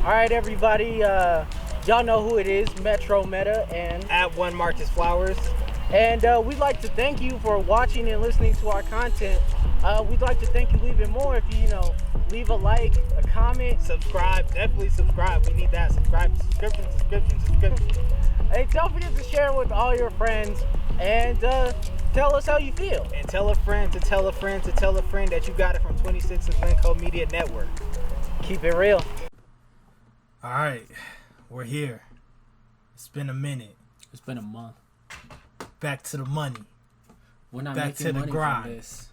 All right, everybody. Y'all know who it is, Metro Meta, and At one Marcus Flowers. we'd like to thank you for watching and listening to our content. We'd like to thank you even more if you leave a like, a comment, Subscribe. Definitely subscribe. We need that. Subscribe. Subscription. Hey, don't forget to share with all your friends and tell us how you feel. And tell a friend to tell a friend to tell a friend that you got it from 26 and Glencoe Media Network. Keep it real. All right, we're here. It's been a minute. It's been a month. Back to the money. We're not Back making to the money grind. from this.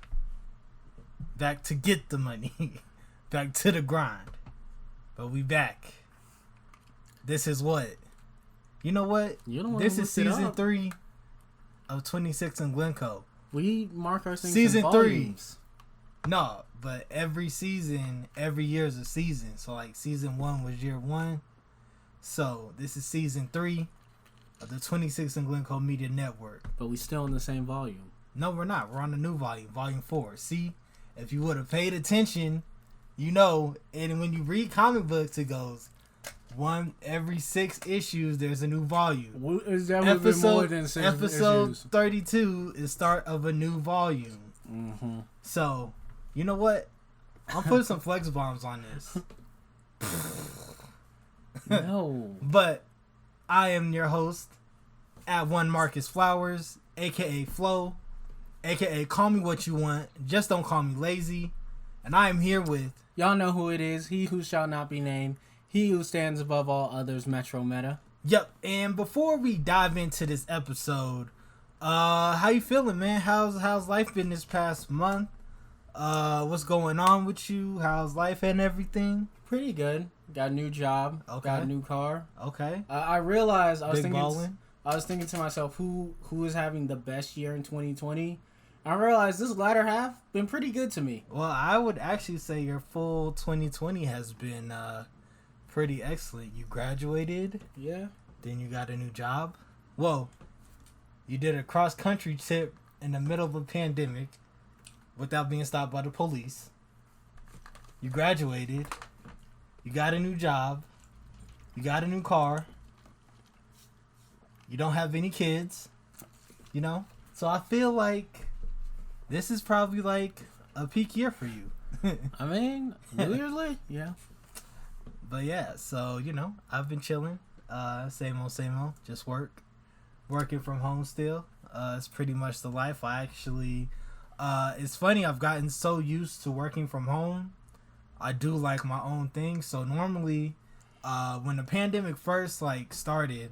Back to get the money. Back to the grind. But we back. This is what? You know what? You don't want This to is look it season up. 3 of 26 and Glencoe. We mark our things Season in 3. volumes. No, but every season, every year is a season. So like season 1 was year 1. So this is season 3 of the 26 and Glencoe Media Network. But we still in the same volume. No, we're not. We're on the new volume, volume 4. See, if you would have paid attention, you know, and when you read comic books, it goes one every 6 issues. There's a new volume. Is that would be more than six Episode issues? 32 is start of a new volume. Mm-hmm. So, you know what? I'll put some flex bombs on this. No. But I am your host, at one Marcus Flowers, aka Flo, aka call me what you want, just don't call me lazy. And I am here with Y'all know who it is. He who shall not be named. He who stands above all others, Metro Meta. Yep. And before we dive into this episode, how you feeling, man? How's life been this past month? What's going on with you? How's life and everything? Pretty good. Got a new job. Okay. Got a new car. Okay. I realized I was Big ballin'. thinking to myself who is having the best year in 2020. I realized this latter half been pretty good to me. Well, I would actually say your full 2020 has been pretty excellent. You graduated, Yeah. then you got a new job. Whoa. You did a cross-country trip in the middle of a pandemic without being stopped by the police. You graduated. You got a new job. You got a new car. You don't have any kids. You know? So I feel like this is probably like a peak year for you. I mean, weirdly, yeah. But yeah, so, you know, I've been chilling. Same old, just working from home still. It's pretty much the life. I actually, it's funny, I've gotten so used to working from home. I do like my own thing. So normally, when the pandemic first like started,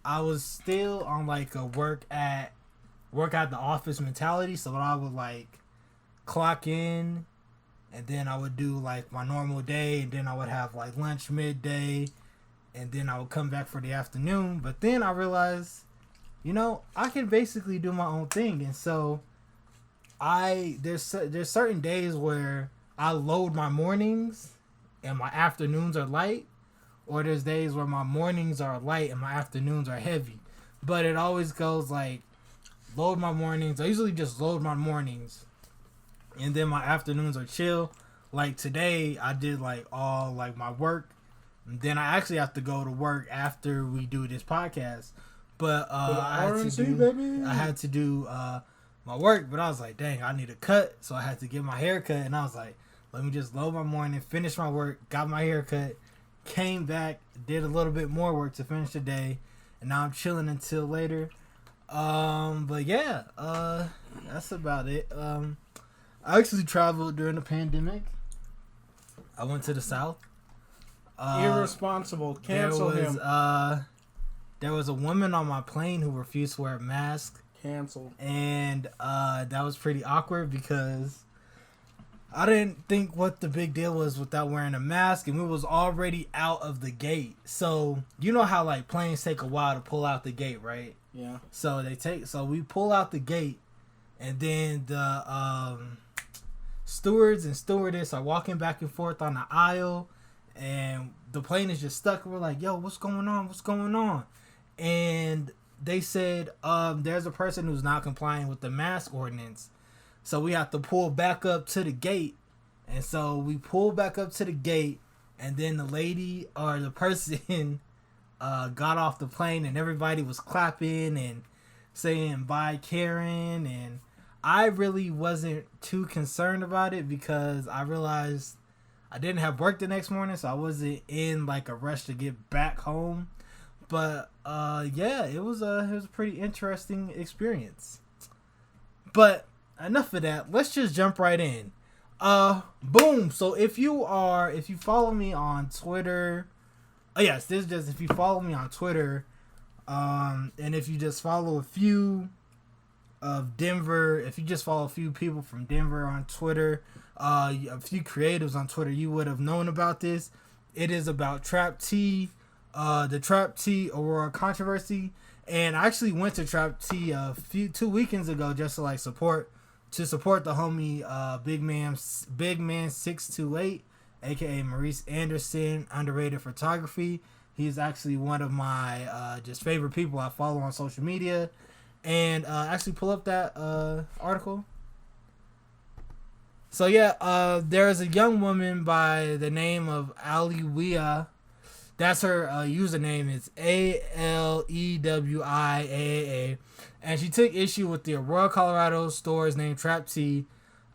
I was still on like a work at the office mentality. So I would like clock in, and then I would do like my normal day, and then I would have like lunch midday, and then I would come back for the afternoon. But then I realized, you know, I can basically do my own thing. And so there's certain days where I load my mornings and my afternoons are light, or there's days where my mornings are light and my afternoons are heavy. But it always goes like load my mornings. I usually just load my mornings, and then my afternoons are chill. Like today, I did like all like my work, and then I actually have to go to work after we do this podcast. But I had to do my work, but I was like, dang, I need a cut, so I had to get my hair cut, and I was like, let me just load my morning, finish my work, got my hair cut, came back, did a little bit more work to finish the day, and now I'm chilling until later. But yeah, that's about it. I actually traveled during the pandemic. I went to the South. Irresponsible. Cancel him. There was a woman on my plane who refused to wear a mask. Cancel. And that was pretty awkward because I didn't think what the big deal was without wearing a mask, and we was already out of the gate. So you know how like planes take a while to pull out the gate, right? Yeah. So we pull out the gate, and then the stewards and stewardess are walking back and forth on the aisle, and the plane is just stuck. We're like, yo, what's going on? And they said, there's a person who's not complying with the mask ordinance. So we have to pull back up to the gate. And so we pull back up to the gate, and then the lady or the person got off the plane, and everybody was clapping and saying bye Karen, and I really wasn't too concerned about it because I realized I didn't have work the next morning, so I wasn't in like a rush to get back home. But yeah, it was a pretty interesting experience. But enough of that. Let's just jump right in. Boom. So if you follow me on Twitter, yes, this is just if you follow me on Twitter, and if you just follow a few of Denver, if you just follow a few people from Denver on Twitter, a few creatives on Twitter, you would have known about this. It is about Trap T, the Trap T Aurora controversy, and I actually went to Trap T 2 weekends ago just to like support the homie Big Man 628, aka Maurice Anderson, underrated photography. He's actually one of my just favorite people I follow on social media. And actually pull up that article. So yeah, there's a young woman by the name of Aliwia. That's her username. It's ALEWIAA. And she took issue with the Aurora, Colorado store's name Trap T.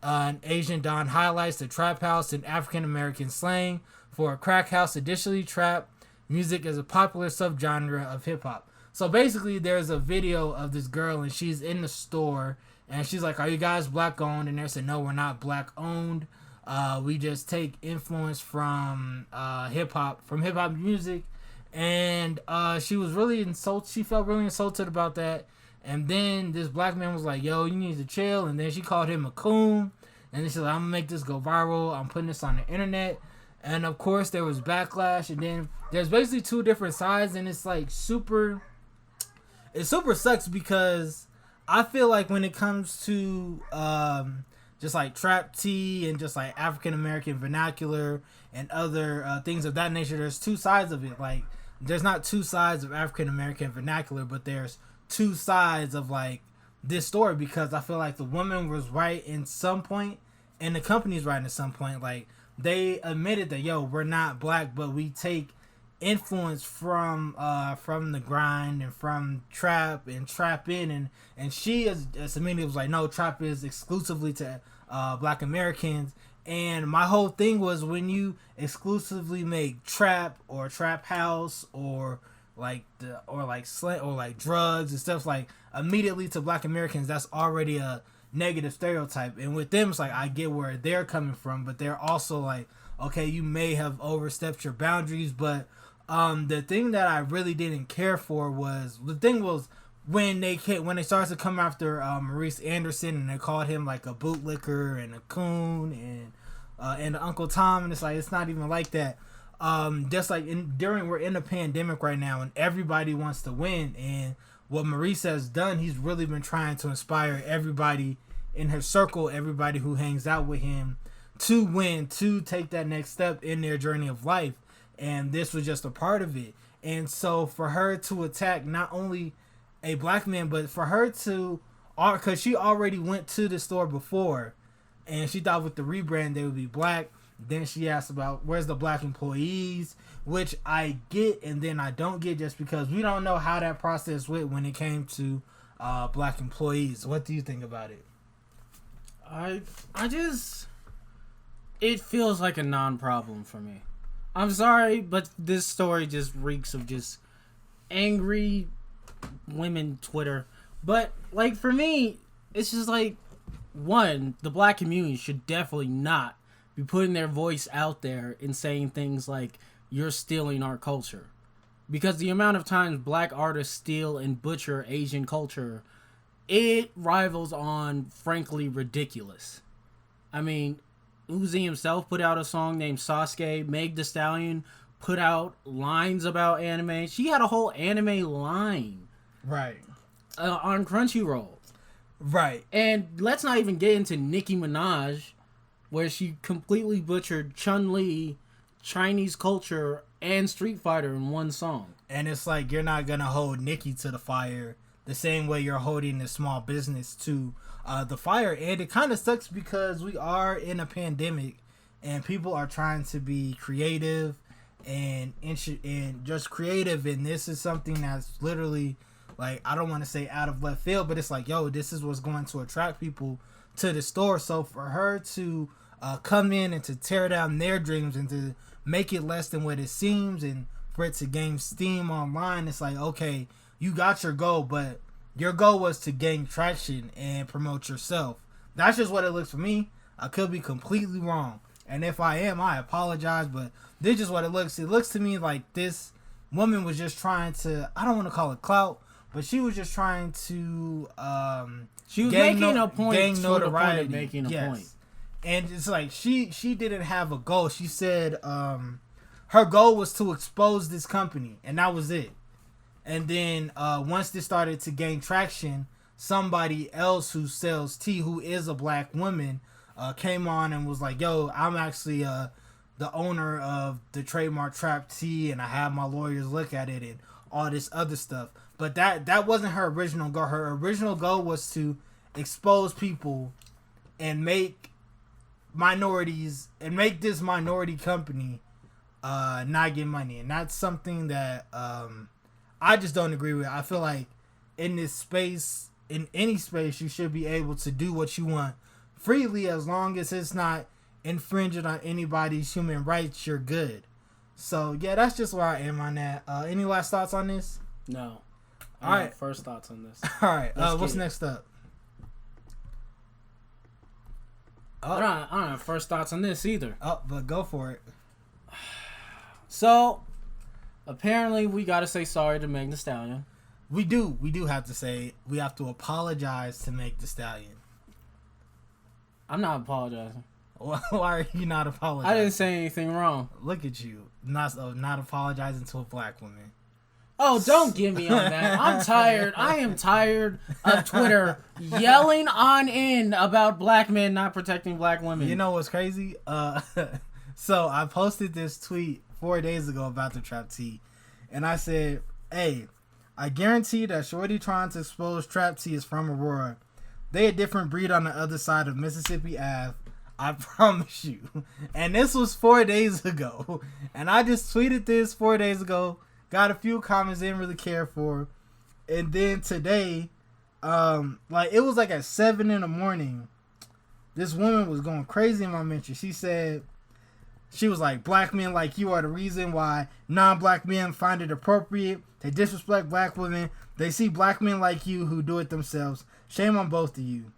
An Asian Don highlights the trap house in African American slang for a crack house. Additionally, trap music is a popular subgenre of hip hop. So basically, there's a video of this girl, and she's in the store, and she's like, "Are you guys black owned?" And they said, "No, we're not black owned. We just take influence from hip hop music." And she was really insulted. She felt really insulted about that. And then this black man was like, "Yo, you need to chill." And then she called him a coon. And then she's like, "I'm gonna make this go viral. I'm putting this on the internet." And of course, there was backlash. And then there's basically two different sides, and it's like super. It super sucks because I feel like when it comes to just like Trap T and just like African American vernacular and other things of that nature, there's two sides of it. Like, there's not two sides of African American vernacular, but there's two sides of like this story, because I feel like the woman was right in some point and the company's right in some point. Like, they admitted that, yo, we're not black, but we take influence from the grind and from trap and trap in, and she is immediately was like, no, trap is exclusively to black Americans. And my whole thing was, when you exclusively make trap or trap house or slang or like drugs and stuff like immediately to black Americans, that's already a negative stereotype. And with them, it's like, I get where they're coming from, but they're also like, okay, you may have overstepped your boundaries. But the thing that I really didn't care for was when they started to come after Maurice Anderson, and they called him like a bootlicker and a coon and Uncle Tom, and it's like, it's not even like that. Just like we're in a pandemic right now, and everybody wants to win. And what Maurice has done, he's really been trying to inspire everybody in her circle, everybody who hangs out with him, to win, to take that next step in their journey of life. And this was just a part of it. And so for her to attack not only a black man, but for her to, because she already went to the store before, and she thought with the rebrand they would be black. Then she asked about where's the black employees, which I get and then I don't get, just because we don't know how that process went when it came to black employees. What do you think about it? It feels like a non-problem for me. I'm sorry, but this story just reeks of just angry women Twitter. But like, for me, it's just like, one, the black community should definitely not be putting their voice out there and saying things like, you're stealing our culture. Because the amount of times black artists steal and butcher Asian culture, it rivals on, frankly, ridiculous. I mean, Uzi himself put out a song named Sasuke. Meg the Stallion put out lines about anime. She had a whole anime line. Right. On Crunchyroll. Right. And let's not even get into Nicki Minaj, where she completely butchered Chun-Li, Chinese culture, and Street Fighter in one song. And it's like, you're not going to hold Nicki to the fire the same way you're holding the small business to the fire. And it kind of sucks because we are in a pandemic, and people are trying to be creative and just creative, and this is something that's literally like, I don't want to say out of left field, but it's like, yo, this is what's going to attract people to the store. So for her to come in and to tear down their dreams and to make it less than what it seems, and for it to gain steam online, it's like, okay, you got your goal, but your goal was to gain traction and promote yourself. That's just what it looks for me. I could be completely wrong, and if I am, I apologize, but this is what it looks. It looks to me like this woman was just trying to, I don't want to call it clout, but she was just trying to she was making a point, gain notoriety, notoriety. making a point. And it's like she didn't have a goal. She said her goal was to expose this company, and that was it. And then once this started to gain traction, somebody else who sells tea, who is a black woman, came on and was like, yo, I'm actually the owner of the trademark Trap Tea, and I have my lawyers look at it and all this other stuff. But that wasn't her original goal. Her original goal was to expose people and make minorities and make this minority company not get money. And that's something that I just don't agree with. I feel like in this space, in any space, you should be able to do what you want freely, as long as it's not infringing on anybody's human rights. You're good. So yeah, that's just where I am on that. Any last thoughts on this? No. All right. First thoughts on this. All right. What's next up? I don't have first thoughts on this either. Oh, but go for it. So, apparently, we got to say sorry to Meg Thee Stallion. We do have to say, we have to apologize to Meg Thee Stallion. I'm not apologizing. Why are you not apologizing? I didn't say anything wrong. Look at you, not apologizing to a black woman. Oh, don't get me on that. I'm tired. I am tired of Twitter yelling on in about black men not protecting black women. You know what's crazy? So I posted this tweet 4 days ago about the Trap Tea, and I said, hey, I guarantee that shorty trying to expose Trap Tea is from Aurora. They a different breed on the other side of Mississippi Ave. I promise you. And this was 4 days ago. And I just tweeted this 4 days ago. Got a few comments, didn't really care for. And then today, it was like at 7 in the morning. This woman was going crazy in my mention. She was like, black men like you are the reason why non-black men find it appropriate. They disrespect black women. They see black men like you who do it themselves. Shame on both of you.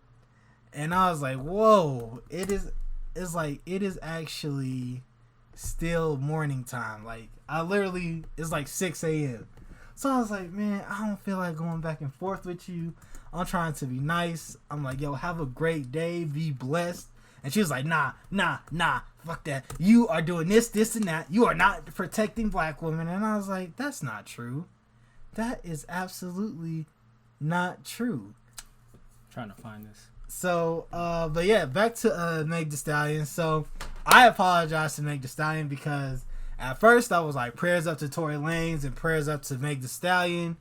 And I was like, whoa, it is actually still morning time. Like, it's like 6 a.m. So I was like, man, I don't feel like going back and forth with you. I'm trying to be nice. I'm like, yo, have a great day. Be blessed. And she was like, nah, fuck that. You are doing this, and that. You are not protecting black women. And I was like, that's not true. That is absolutely not true. I'm trying to find this. So, but yeah, back to Meg Thee Stallion. So, I apologize to Meg Thee Stallion because at first I was like, prayers up to Tory Lanez and prayers up to Meg Thee Stallion.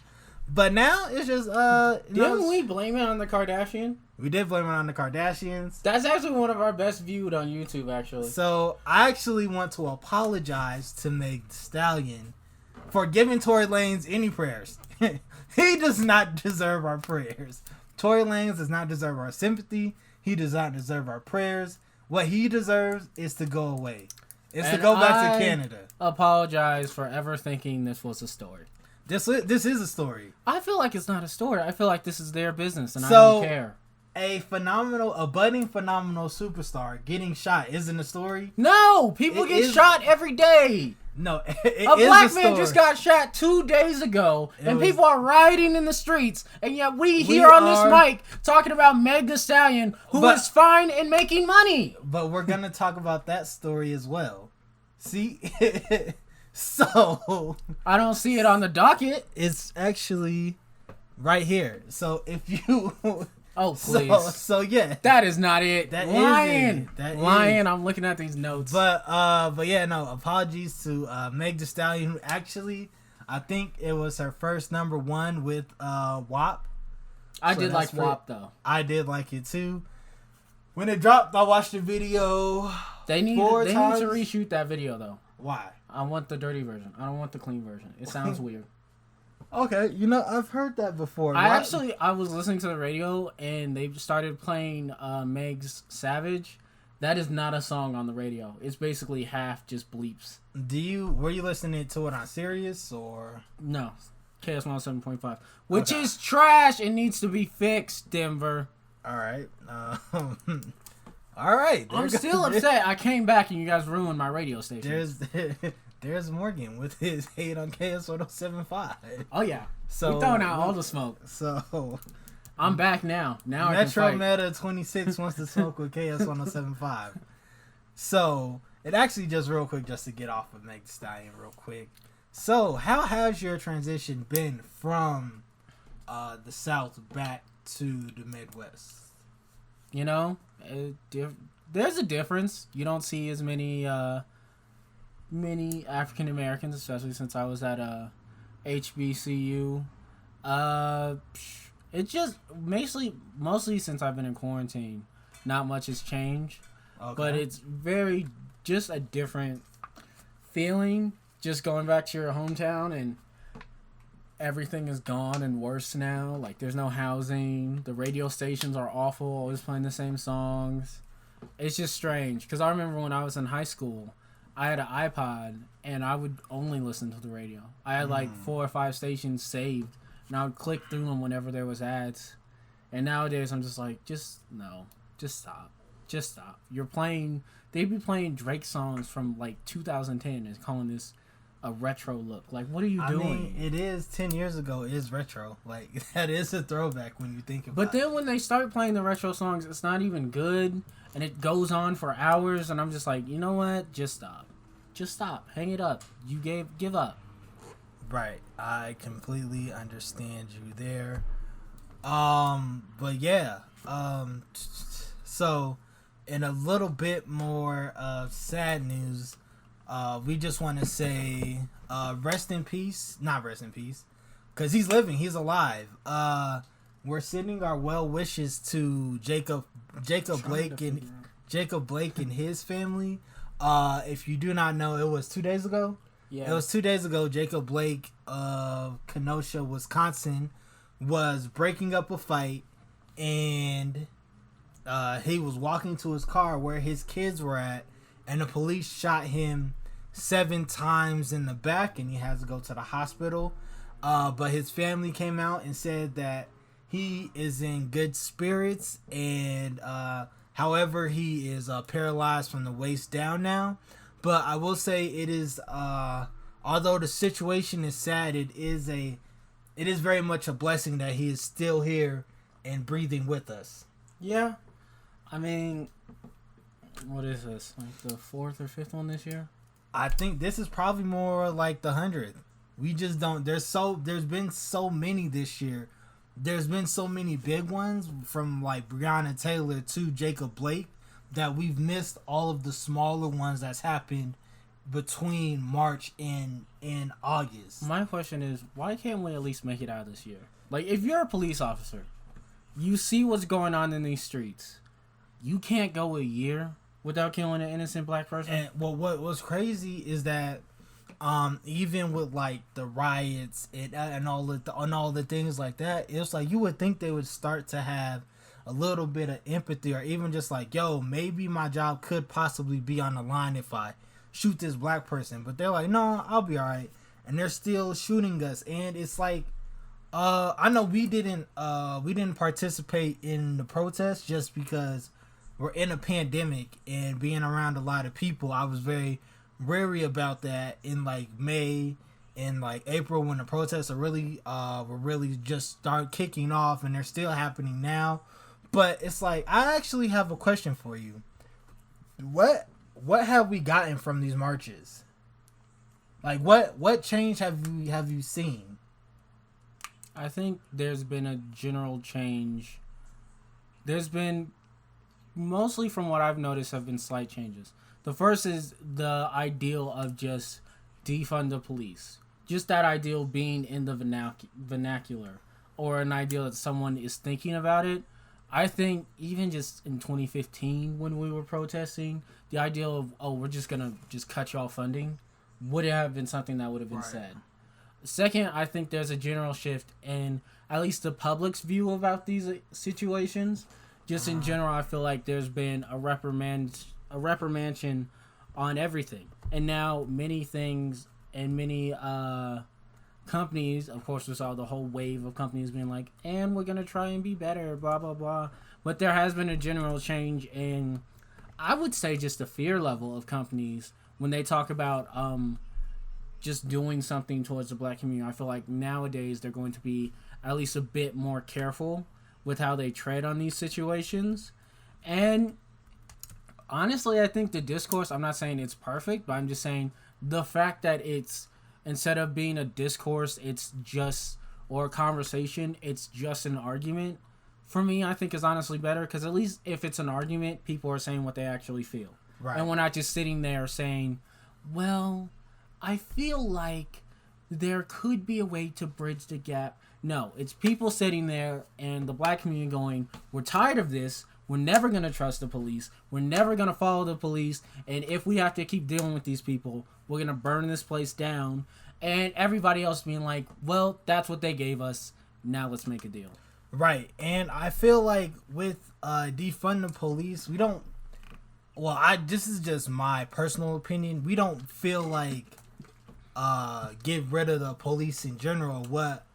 But now it's just, didn't we blame it on the Kardashian? We did blame it on the Kardashians. That's actually one of our best viewed on YouTube, actually. So, I actually want to apologize to Meg Thee Stallion for giving Tory Lanez any prayers. He does not deserve our prayers. Tory Lanez does not deserve our sympathy. He does not deserve our prayers. What he deserves is to go away. It's to go back to Canada. Apologize for ever thinking this was a story. This is a story. I feel like it's not a story. I feel like this is their business, and I don't care. A budding phenomenal superstar getting shot isn't a story. No, people get shot every day. No, a black man just got shot 2 days ago, and people are rioting in the streets, and yet we here on this mic talking about Meg Thee Stallion, who is fine and making money. But we're gonna talk about that story as well. See, so I don't see it on the docket. It's actually right here. So if you. Oh, please. So yeah. That is not it. That lying. Is it. Lying. I'm looking at these notes. But yeah, no, apologies to Meg Thee Stallion, who actually, I think it was her first #1 with WAP. I did like WAP, though. I did like it, too. When it dropped, I watched the video They need to reshoot that video though. Why? I want the dirty version. I don't want the clean version. It sounds weird. Okay, I've heard that before. I was listening to the radio and they started playing Meg's Savage. That is not a song on the radio. It's basically half just bleeps. Were you listening to it on Sirius or? No, KS 107.5, which is trash. It needs to be fixed, Denver. All right. All right. I'm still upset. I came back and you guys ruined my radio station. There's Morgan with his hate on KS 107.5. Oh yeah. So we're throwing out all the smoke. So I'm back now. Now Metro I can fight. Meta 26 wants to smoke with KS 107.5. So it actually just real quick, just to get off of Meg Thee Stallion real quick. So how has your transition been from the South back to the Midwest? There's a difference. You don't see as many African Americans, especially since I was at HBCU. It just mostly since I've been in quarantine, not much has changed. Okay. But it's just a different feeling. Just going back to your hometown and everything is gone and worse now. Like there's no housing. The radio stations are awful. Always playing the same songs. It's just strange. Because I remember when I was in high school, I had an iPod and I would only listen to the radio. I had like 4 or 5 stations saved. And I would click through them whenever there was ads. And nowadays I'm just like, just stop. Just stop. They'd be playing Drake songs from like 2010 and calling this a retro look. Like, what are you doing? I mean, it is 10 years ago. It is retro. Like, that is a throwback when you think about it. But then when they start playing the retro songs, it's not even good. And it goes on for hours. And I'm just like, you know what? Just stop. Just stop. Hang it up. Give up. Right. I completely understand you there. But yeah. So in a little bit more sad news, we just want to say rest in peace. Not rest in peace, because he's living. He's alive. We're sending our well wishes to Jacob Blake and his family. If you do not know, it was 2 days ago. Yeah. It was 2 days ago. Jacob Blake of Kenosha, Wisconsin, was breaking up a fight, and he was walking to his car where his kids were at, and the police shot him 7 times in the back, and he has to go to the hospital. But his family came out and said that he is in good spirits, and however, he is paralyzed from the waist down now. But I will say it is, although the situation is sad, it is very much a blessing that he is still here and breathing with us. Yeah. I mean, what is this? Like the 4th or 5th one this year? I think this is probably more like the 100th. We just don't. There's been so many this year. There's been so many big ones, from like Breonna Taylor to Jacob Blake, that we've missed all of the smaller ones that's happened between March and August. My question is, why can't we at least make it out this year? Like, if you're a police officer, you see what's going on in these streets. You can't go a year without killing an innocent black person. And what's crazy is that even with like the riots and all the things like that, it's like you would think they would start to have a little bit of empathy, or even just like, yo, maybe my job could possibly be on the line if I shoot this black person. But they're like, no, I'll be all right. And they're still shooting us. And it's like, I know we didn't participate in the protest just because we're in a pandemic and being around a lot of people. I was very wary about that in like May and like April, when the protests are really were really just start kicking off, and they're still happening now. But it's like, I actually have a question for you. What have we gotten from these marches? Like, what change have you seen? I think there's been a general change. There's been, mostly from what I've noticed, have been slight changes. The first is the ideal of just defund the police. Just that ideal being in the vernacular, or an ideal that someone is thinking about it. I think even just in 2015 when we were protesting, the idea of, oh, we're just going to just cut y'all funding would have been something that would have been said. Second, I think there's a general shift in at least the public's view about these situations. Just in general, I feel like there's been a reprimandation on everything. And now many things and many companies, of course, we saw the whole wave of companies being like, and we're going to try and be better, blah, blah, blah. But there has been a general change in, I would say, just the fear level of companies when they talk about just doing something towards the black community. I feel like nowadays they're going to be at least a bit more careful with how they tread on these situations. And honestly, I think the discourse, I'm not saying it's perfect, but I'm just saying the fact that it's, instead of being a discourse, it's just, or a conversation, it's just an argument, for me, I think is honestly better, because at least if it's an argument, people are saying what they actually feel. Right. And we're not just sitting there saying, well, I feel like there could be a way to bridge the gap. No, it's people sitting there and the black community going, we're tired of this. We're never going to trust the police. We're never going to follow the police. And if we have to keep dealing with these people, we're going to burn this place down. And everybody else being like, well, that's what they gave us. Now let's make a deal. Right. And I feel like with defund the police, we don't, well, this is just my personal opinion. We don't feel like get rid of the police in general. What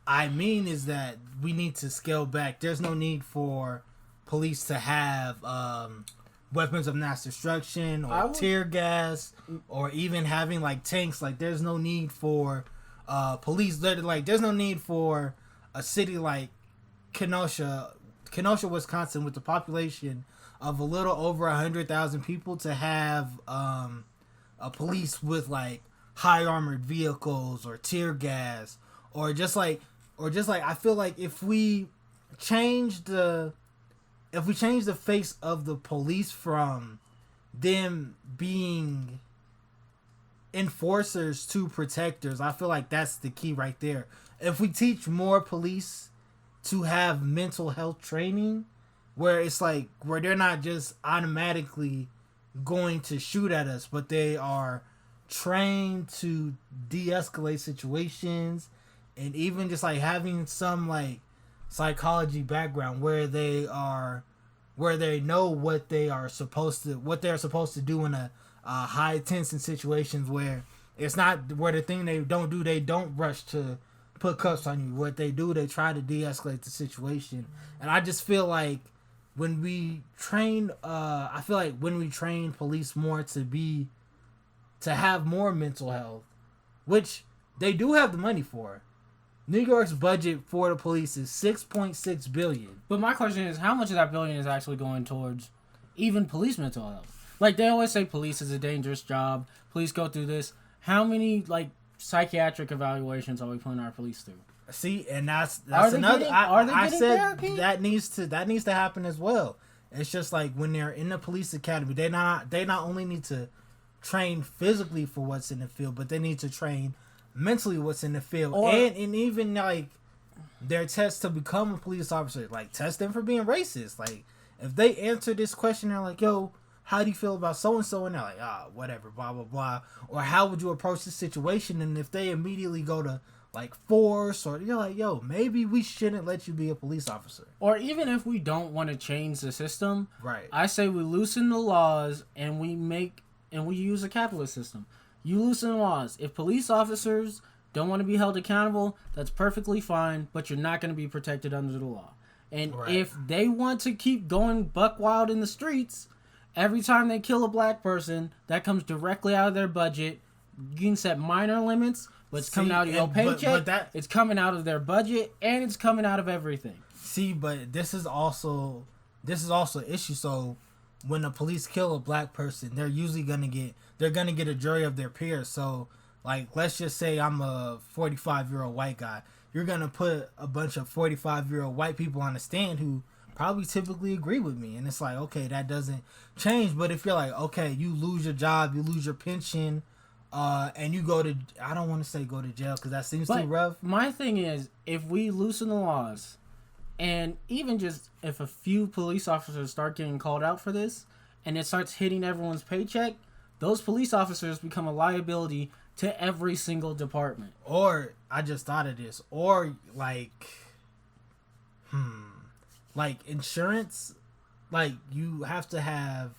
I mean is that we need to scale back. There's no need for police to have weapons of mass destruction or tear gas or even having like tanks. Like there's no need for police. Like there's no need for a city like Kenosha, Wisconsin, with the population of a little over 100,000 people to have a police with like high armored vehicles or tear gas or just like I feel like if we change the face of the police from them being enforcers to protectors, I feel like that's the key right there. If we teach more police to have mental health training, where it's like, where they're not just automatically going to shoot at us, but they are trained to de-escalate situations, and even just like having some like psychology background where they know what they're supposed to do in a high tension situations, where it's not, where the thing they don't rush to put cuffs on you. What they do, they try to de-escalate the situation. And I just feel like when we train police more to have more mental health, which they do have the money for. New York's budget for the police is $6.6 billion. But my question is, how much of that billion is actually going towards even police mental health? Like, they always say police is a dangerous job. Police go through this. How many, like, psychiatric evaluations are we putting our police through? See, and that's another. I said therapy? that needs to happen as well. It's just like when they're in the police academy, they not only need to train physically for what's in the field, but they need to train mentally what's in the field, and even like their tests to become a police officer, like test them for being racist. Like if they answer this question, they're like, yo, how do you feel about so and so, and they're like, whatever, blah blah blah, or how would you approach this situation? And if they immediately go to like force, or you're like, yo, maybe we shouldn't let you be a police officer. Or even if we don't want to change the system, right, I say we loosen the laws and we use a capitalist system. You loosen the laws. If police officers don't want to be held accountable, that's perfectly fine, but you're not going to be protected under the law. And if they want to keep going buck wild in the streets, every time they kill a black person, that comes directly out of their budget. You can set minor limits, but it's coming out of your paycheck. It's coming out of their budget, and it's coming out of everything. See, but this is also an issue. So when the police kill a black person, they're usually gonna get a jury of their peers. So like, let's just say I'm a 45-year-old white guy. You're gonna put a bunch of 45-year-old white people on the stand who probably typically agree with me, and it's like, okay, that doesn't change. But if you're like, okay, you lose your job, you lose your pension, and you go to, I don't want to say go to jail because that seems too rough. My thing is, if we loosen the laws And even just if a few police officers start getting called out for this and it starts hitting everyone's paycheck, those police officers become a liability to every single department. Or, I just thought of this, or like insurance, like you have to have,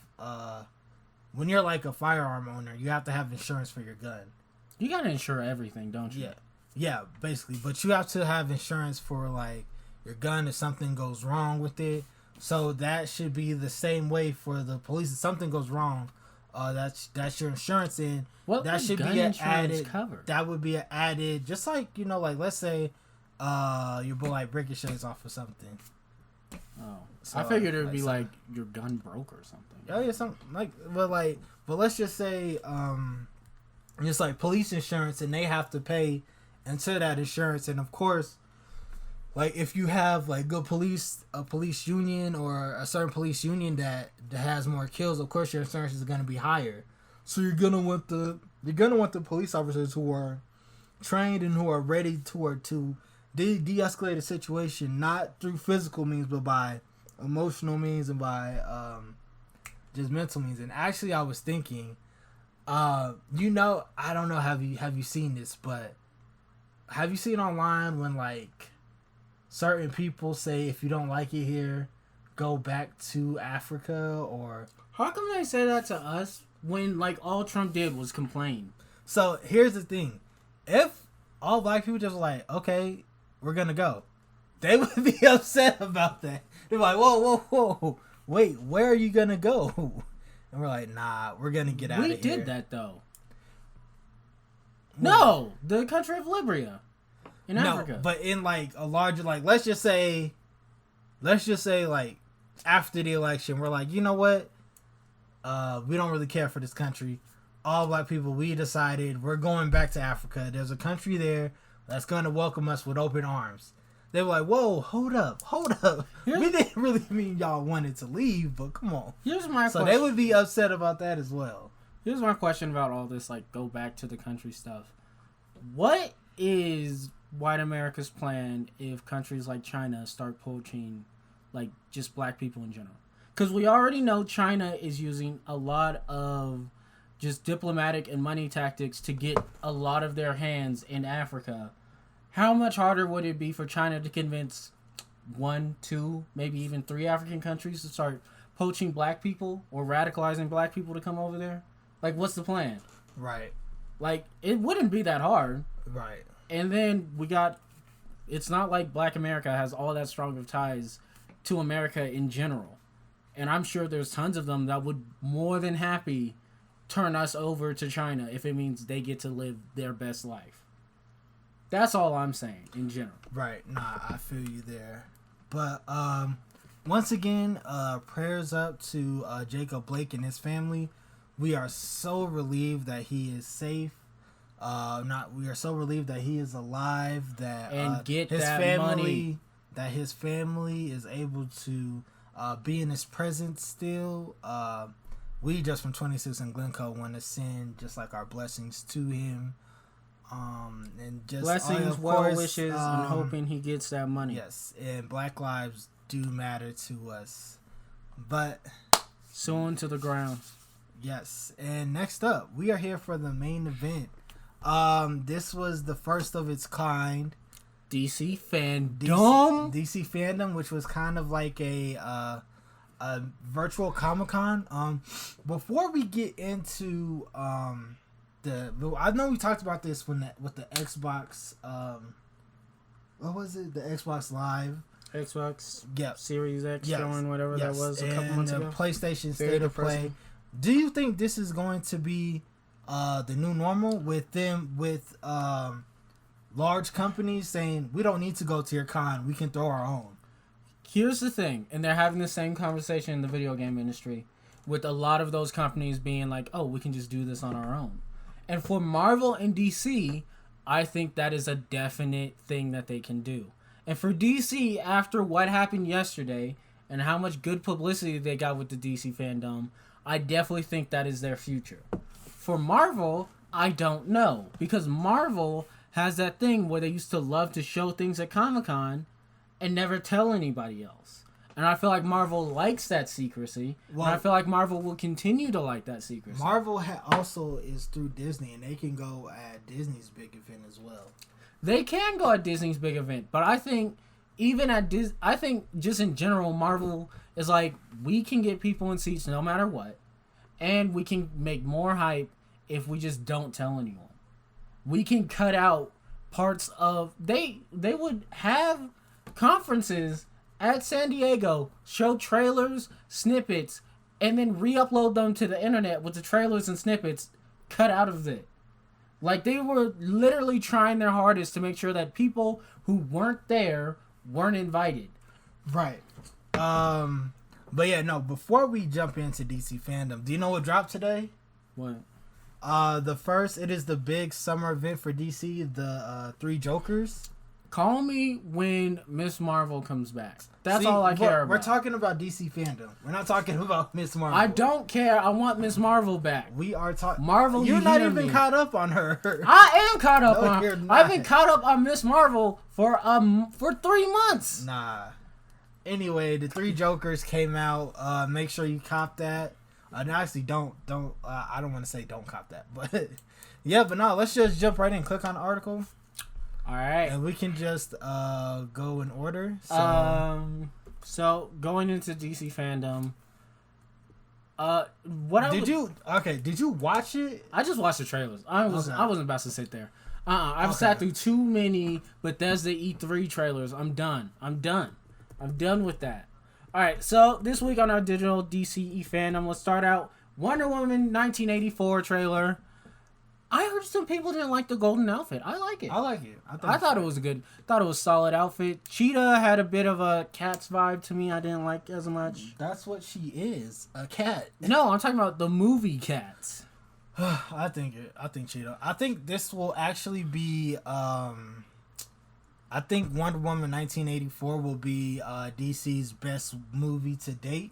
when you're like a firearm owner, you have to have insurance for your gun. You gotta insure everything, don't you? Yeah, basically. But you have to have insurance for like your gun if something goes wrong with it. So that should be the same way for the police. If something goes wrong, that's your insurance in. What that should gun be an insurance added cover? That would be an added, just like, you know, like let's say your boy like ricochets off or something. Oh, So, I figured it would be like like your gun broke or something. Oh yeah, something like, but let's just say just like police insurance, and they have to pay into that insurance. And of course, like if you have like good police, a police union or a certain police union that has more kills, of course your insurance is going to be higher. So you're gonna want the police officers who are trained and who are ready to de-escalate a situation, not through physical means, but by emotional means and by just mental means. And actually, I was thinking, you know, I don't know, have you seen this, but have you seen online when like certain people say if you don't like it here, go back to Africa? Or How come they say that to us when like all Trump did was complain? so here's the thing, if all black people just were like, okay, we're gonna go, they would be upset about that. They're like, whoa, wait, where are you gonna go? And we're like, nah, we're gonna get out of here. We did that though. No, the country of Libya in Africa. No, but in like a larger, like let's just say like after the election, we're like, you know what? We don't really care for this country. All black people, we decided we're going back to Africa. There's a country there that's going to welcome us with open arms. They were like, whoa, hold up. We didn't really mean y'all wanted to leave, but come on. Here's my So question. they would be upset about that as well. Here's my question about all this, like, go back to the country stuff. What is white America's plan if countries like China start poaching, like, just black people in general? Because we already know China is using a lot of just diplomatic and money tactics to get a lot of their hands in Africa. How much harder would it be for China to convince 1, 2, maybe even 3 African countries to start poaching black people or radicalizing black people to come over there? Like, what's the plan? Right. Like, it wouldn't be that hard. Right. And then it's not like Black America has all that strong of ties to America in general. And I'm sure there's tons of them that would more than happy turn us over to China if it means they get to live their best life. That's all I'm saying in general. Right. Nah, I feel you there. But once again, prayers up to Jacob Blake and his family. We are so relieved that he is safe. We are so relieved that he is alive. That And get his that family, money. That his family is able to be in his presence still. We just from 26 and Glencoe want to send just like our blessings to him. And just Blessings, of well course, wishes, and hoping he gets that money. Yes, and Black lives do matter to us. But Soon to the ground. yes, and next up, we are here for the main event. This was the first of its kind. DC Fandome. DC Fandom, which was kind of like a virtual Comic-Con. Before we get into I know we talked about this with the Xbox. What was it? The Xbox Live. Xbox Yep. Series X Yes. showing whatever that was a couple and months the ago. PlayStation Very State of Play. depressing. Do you think this is going to be the new normal with large companies saying we don't need to go to your con, we can throw our own? Here's the thing, and they're having the same conversation in the video game industry with a lot of those companies being like, oh, we can just do this on our own. And for Marvel and DC, I think that is a definite thing that they can do. And for DC, after what happened yesterday and how much good publicity they got with the DC Fandom, I definitely think that is their future. For Marvel, I don't know. Because Marvel has that thing where they used to love to show things at Comic-Con, and never tell anybody else. And I feel like Marvel likes that secrecy. Well, and I feel like Marvel will continue to like that secrecy. Marvel also is through Disney, and they can go at Disney's big event as well. They can go at Disney's big event, but I think even at I think just in general, Marvel is like, we can get people in seats no matter what, and we can make more hype if we just don't tell anyone. We can cut out parts of they would have conferences at San Diego, show trailers, snippets, and then re-upload them to the internet with the trailers and snippets cut out of it. Like, they were literally trying their hardest to make sure that people who weren't there weren't invited. Right. But yeah, no, before we jump into DC Fandom, do you know what dropped today? What? It is the big summer event for DC, the 3 Jokers. Call me when Miss Marvel comes back. That's all I care about. We're talking about DC Fandom. We're not talking about Miss Marvel. I don't care. I want Miss Marvel back. We are talking... Marvel, you're not even caught up on her. I am caught up on you're her. not. I've been caught up on Miss Marvel for 3 months. Nah. Anyway, the 3 Jokers came out. Make sure you cop that. No, actually, don't. I don't want to say don't cop that, but yeah, but no. Let's just jump right in. Click on the article. All right, and we can just go in order. So going into DC Fandom. Did you watch it? I just watched the trailers. I wasn't about to sit there. I've sat through too many Bethesda E3 trailers. I'm done with that. All right, so this week on our digital DC Fandom, let's start out Wonder Woman 1984 trailer. I heard some people didn't like the golden outfit. I like it. I like it. I thought it was a solid outfit. Cheetah had a bit of a Cat's vibe to me. I didn't like as much. That's what she is, a cat. No, I'm talking about the movie Cats. I think Cheetah. I think this will actually be. I think Wonder Woman 1984 will be DC's best movie to date,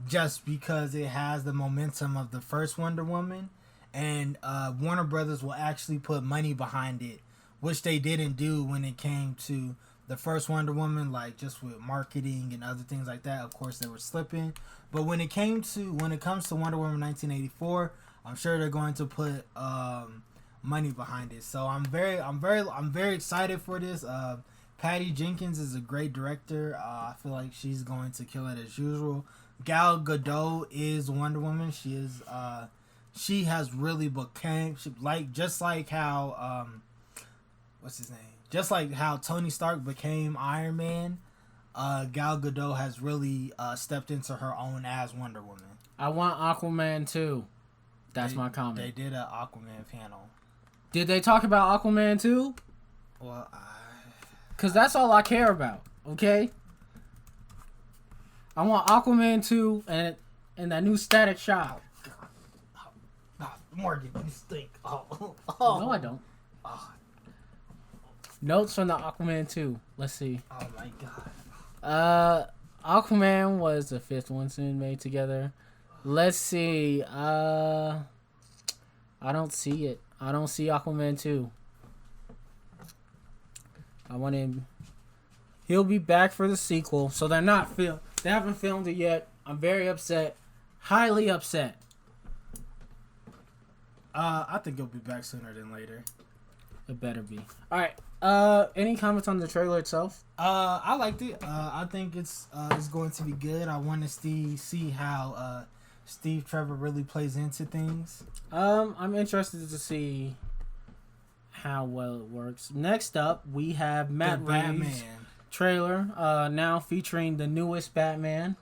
just because it has the momentum of the first Wonder Woman. And Warner Brothers will actually put money behind it, which they didn't do when it came to the first Wonder Woman, like just with marketing and other things like that. Of course, they were slipping. But when it comes to Wonder Woman 1984, I'm sure they're going to put money behind it. So I'm very excited for this. Patty Jenkins is a great director. I feel like she's going to kill it as usual. Gal Gadot is Wonder Woman. She has really became just like how what's his name? Just like how Tony Stark became Iron Man, Gal Gadot has really stepped into her own as Wonder Woman. I want Aquaman too. That's my comment. They did an Aquaman panel. Did they talk about Aquaman too? Well, because that's all I care about. Okay. I want Aquaman 2 and that new Static Shock. Morgan, you stink. No, I don't. Notes from the Aquaman 2. Let's see. Oh my god. Aquaman was the 5th one soon made together. Let's see. I don't see it. I don't see Aquaman 2. I want him. He'll be back for the sequel. So they haven't filmed it yet. I'm very upset. Highly upset. I think he'll be back sooner than later. It better be. All right. Any comments on the trailer itself? I liked it. I think it's going to be good. I want to see how Steve Trevor really plays into things. I'm interested to see how well it works. Next up, we have Matt Reeves' trailer, now featuring the newest Batman.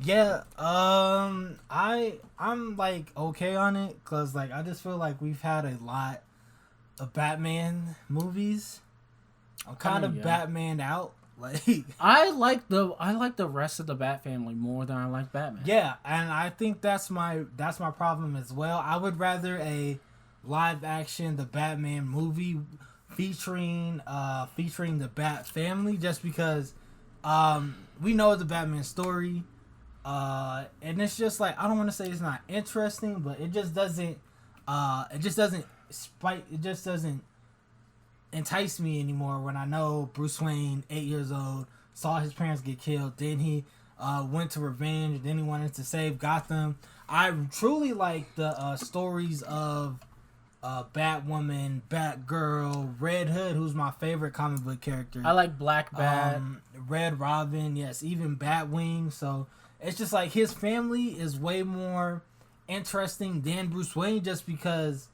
Yeah, I'm like okay on it, cause like I just feel like we've had a lot of Batman movies. I'm kind of Batman out. Like I like the rest of the Bat family more than I like Batman. Yeah, and I think that's my problem as well. I would rather a live action the Batman movie featuring the Bat family, just because we know the Batman story. And it's just like, I don't want to say it's not interesting, but it just doesn't entice me anymore when I know Bruce Wayne, 8 years old, saw his parents get killed. Then he went to revenge. Then he wanted to save Gotham. I truly like the stories of Batwoman, Batgirl, Red Hood, who's my favorite comic book character. I like Black Bat. Red Robin, yes, even Batwing. So it's just like his family is way more interesting than Bruce Wayne, just because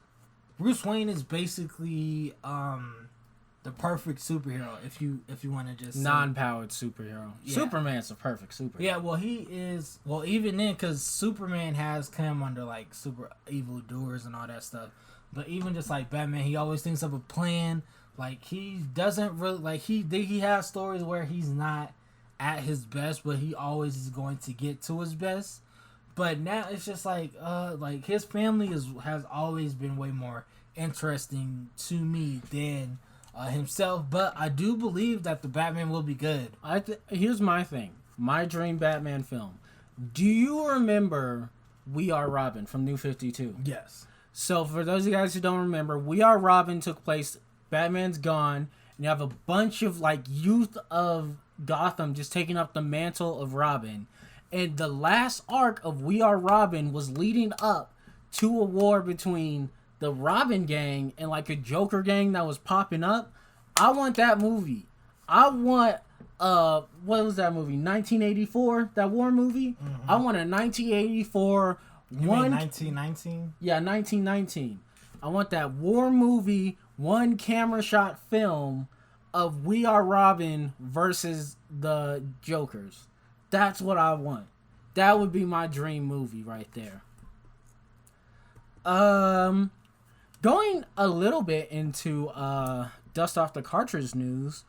Bruce Wayne is basically the perfect superhero. If you want to just Non-powered superhero. Yeah. Superman's the perfect superhero. Yeah, well, he is. Well, even then, because Superman has come under like super evil doers and all that stuff. But even just like Batman, he always thinks of a plan. Like he doesn't really like he has stories where he's not at his best, but he always is going to get to his best. But now it's just like his family has always been way more interesting to me than himself. But I do believe that the Batman will be good. Here's my thing. My dream Batman film. Do you remember We Are Robin from New 52? Yes. So for those of you guys who don't remember, We Are Robin took place, Batman's gone, and you have a bunch of like youth of Gotham just taking up the mantle of Robin. And the last arc of We Are Robin was leading up to a war between the Robin gang and like a Joker gang that was popping up. I want that movie. I want what was that movie? 1984, that war movie? Mm-hmm. I want a 1984 You mean 1919? Yeah, 1919. I want that war movie, one camera shot film of We Are Robin versus the Jokers. That's what I want. That would be my dream movie right there. Going a little bit into dust off the cartridge news,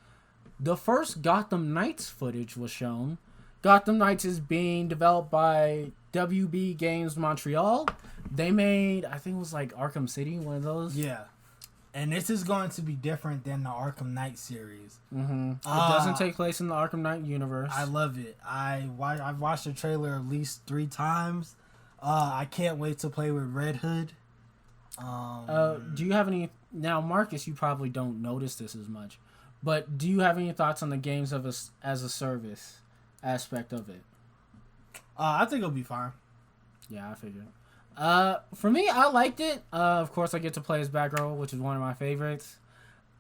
the first Gotham Knights footage was shown. Gotham Knights is being developed by WB Games Montreal. They made, I think it was like Arkham City, one of those. Yeah. And this is going to be different than the Arkham Knight series. Mm-hmm. It doesn't take place in the Arkham Knight universe. I love it. I've watched the trailer at least 3 times. I can't wait to play with Red Hood. Do you have any... Now, Marcus, you probably don't notice this as much. But do you have any thoughts on the games as a service aspect of it? I think it'll be fine. Yeah, I figured. For me, I liked it. Of course, I get to play as Batgirl, which is one of my favorites.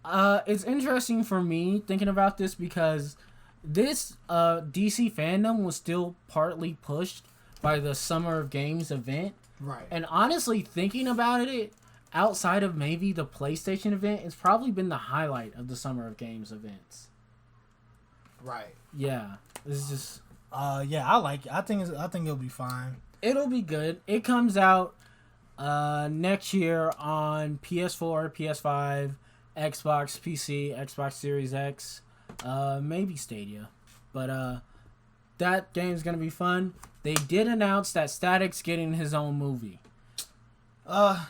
It's interesting for me thinking about this because this DC fandom was still partly pushed by the Summer of Games event. Right. And honestly, thinking about it, outside of maybe the PlayStation event, it's probably been the highlight of the Summer of Games events. Right. Yeah. It's just... yeah, I like it. I think it'll be fine. It'll be good. It comes out next year on PS4, PS5, Xbox, PC, Xbox Series X, maybe Stadia. But that game's gonna be fun. They did announce that Static's getting his own movie.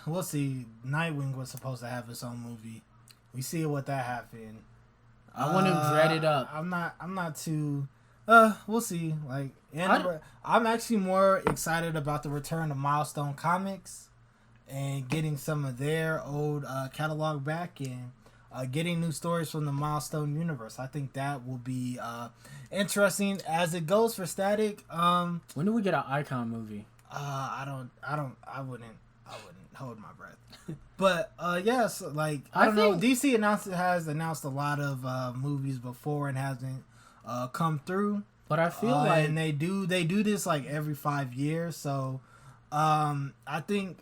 We'll see. Nightwing was supposed to have his own movie. We see what that happened. I want him dreaded up. I'm not too. We'll see. Like, I'm actually more excited about the return of Milestone Comics and getting some of their old catalog back and getting new stories from the Milestone universe. I think that will be interesting as it goes for Static. When do we get an Icon movie? I wouldn't hold my breath. But yes, like I don't know. DC has announced a lot of movies before and hasn't come through. But I feel like, and they do this like every 5 years. So I think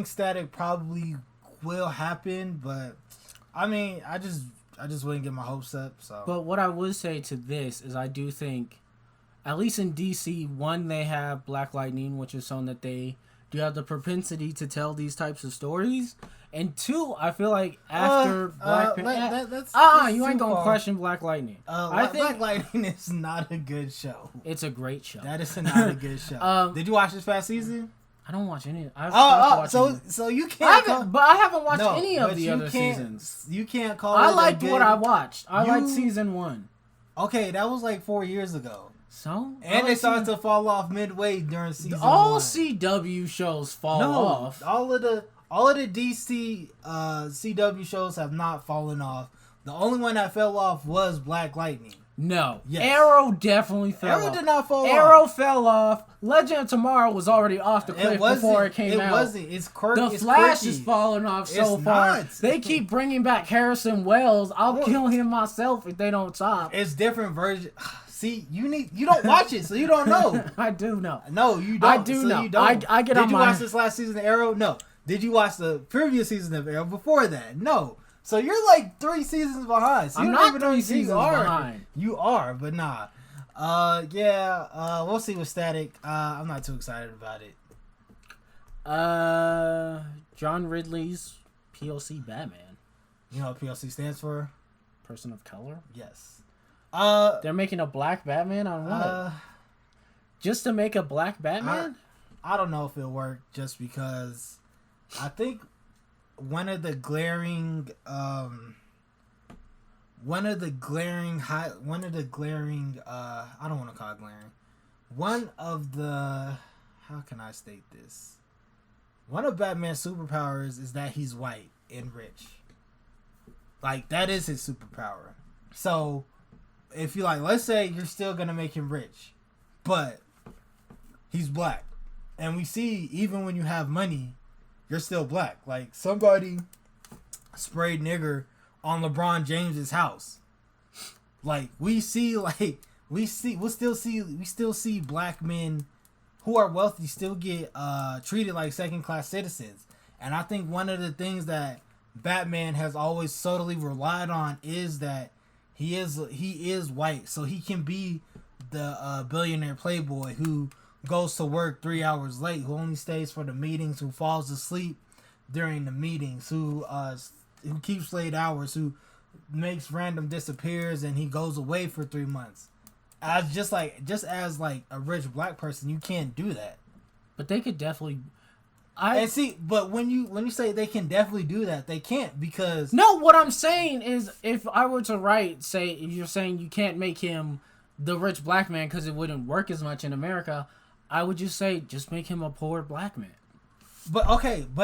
Static probably will happen, but I mean, I just wouldn't get my hopes up. So, but what I would say to this is, I do think, at least in DC, one, they have Black Lightning, which is shown that they do have the propensity to tell these types of stories. And 2, I feel like after Black Panther, you ain't gonna question Black Lightning. I think Black Lightning is not a good show. It's a great show. That is not a good show. Did you watch this past season? I don't watch any. So you can't. But I haven't watched any of the other seasons. You can't call. I liked what I watched. I liked season 1. Okay, that was like 4 years ago. So? And they started to fall off midway during season 1. All CW shows fall off. All of the DC CW shows have not fallen off. The only one that fell off was Black Lightning. No. Yes. Arrow definitely fell off. Arrow did not fall off. Arrow fell off. Legend of Tomorrow was already off the cliff before it came out. It wasn't. It's quirky. The Flash is falling off so far. Not. They keep bringing back Harrison Wells. I'll kill him myself if they don't stop. It's different version. See, you don't watch it, so you don't know. I do know. No, you don't. I do so know. You don't. I get Did on you my... watch this last season of Arrow? No. Did you watch the previous season of Arrow before that? No. So you're like 3 seasons behind. So I'm you not don't even know 3 who seasons you are. behind. You are, but nah. We'll see with Static. I'm not too excited about it. John Ridley's POC Batman. You know what PLC stands for? Person of color? Yes. They're making a black Batman on what? Just to make a black Batman? I don't know if it'll work just because I think one of the glaring I don't want to call it glaring. One of the, how can I state this? One of Batman's superpowers is that he's white and rich. Like, that is his superpower. So, if you like, let's say you're still going to make him rich, but he's black. And we see, even when you have money, you're still black. Like, somebody sprayed nigger on LeBron James's house. Like, we still see black men who are wealthy still get treated like second-class citizens. And I think one of the things that Batman has always subtly relied on is that he is white, so he can be the billionaire playboy who goes to work 3 hours late, who only stays for the meetings, who falls asleep during the meetings, who keeps late hours, who makes random disappears, and he goes away for 3 months. Just as a rich black person, you can't do that. But they could definitely. But when you say they can definitely do that, they can't, because No, what I'm saying is, if I were to write, say, you're saying you can't make him the rich black man because it wouldn't work as much in America, I would just say, just make him a poor black man. But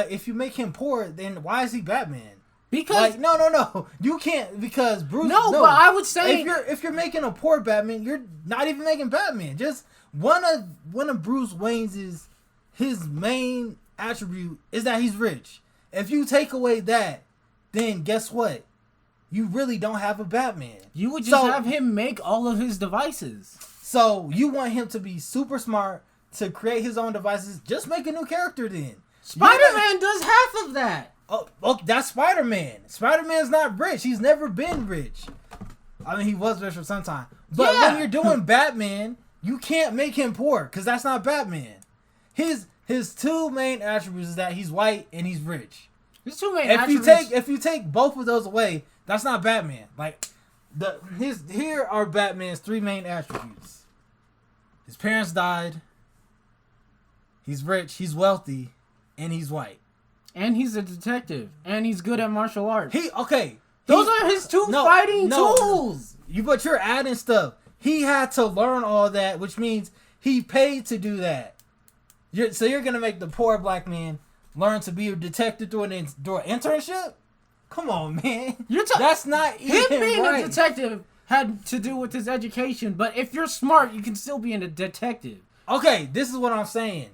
if you make him poor, then why is he Batman? Because no, you can't, because Bruce. No, but I would say if you're making a poor Batman, you're not even making Batman. Just one of Bruce Wayne's his main attribute is that he's rich. If you take away that, then guess what? You really don't have a Batman. You would just have him make all of his devices. So you want him to be super smart to create his own devices? Just make a new character then. Spider-Man does half of that. Oh, that's Spider-Man. Spider-Man's not rich. He's never been rich. I mean, he was rich for some time. But when you're doing Batman, you can't make him poor, because that's not Batman. His 2 main attributes is that he's white and he's rich. His 2 main attributes. If you take both of those away, that's not Batman. Like, here are Batman's 3 main attributes. His parents died. He's rich. He's wealthy. And he's white. And he's a detective. And he's good at martial arts. Those are his 2 fighting tools. But you're adding stuff. He had to learn all that, which means he paid to do that. So you're going to make the poor black man learn to be a detective through an internship? Come on, man. That's not even Him being right. a detective had to do with his education, but if you're smart, you can still be a detective. Okay, this is what I'm saying.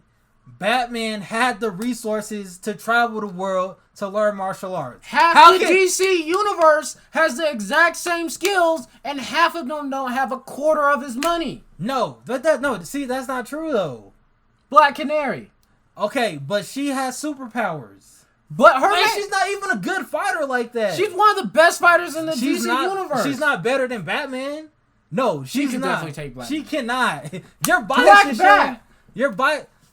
Batman had the resources to travel the world to learn martial arts. Half the DC universe has the exact same skills, and half of them don't have a quarter of his money. See, that's not true though. Black Canary. Okay, but she has superpowers. But she's not even a good fighter like that. She's one of the best fighters in the DC universe. She's not better than Batman. No, she can definitely take Black. She cannot. Your bias Black.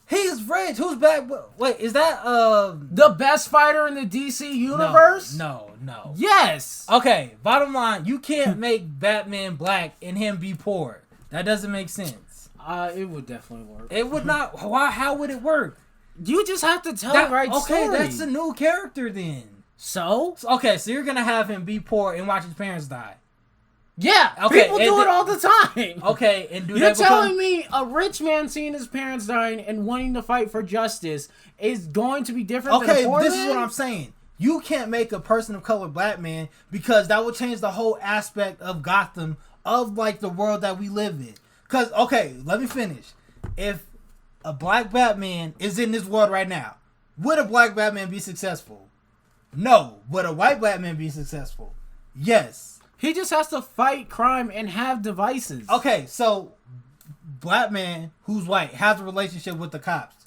He's rich. Who's back? Wait, is that the best fighter in the DC universe? No. Yes. Okay, bottom line, you can't make Batman black and him be poor. That doesn't make sense. It would definitely work. It would not. How would it work? You just have to tell the right story. Okay, that's a new character then. So you're gonna have him be poor and watch his parents die. Yeah, people do it all the time. Okay, and You're telling me a rich man seeing his parents dying and wanting to fight for justice is going to be different than a poor man? This is what I'm saying. You can't make a person of color black man, because that would change the whole aspect of Gotham of like the world that we live in. Cause okay, let me finish. If a black Batman is in this world right now, would a black Batman be successful? No. Would a white Batman be successful? Yes. He just has to fight crime and have devices. Okay, so black man who's white has a relationship with the cops.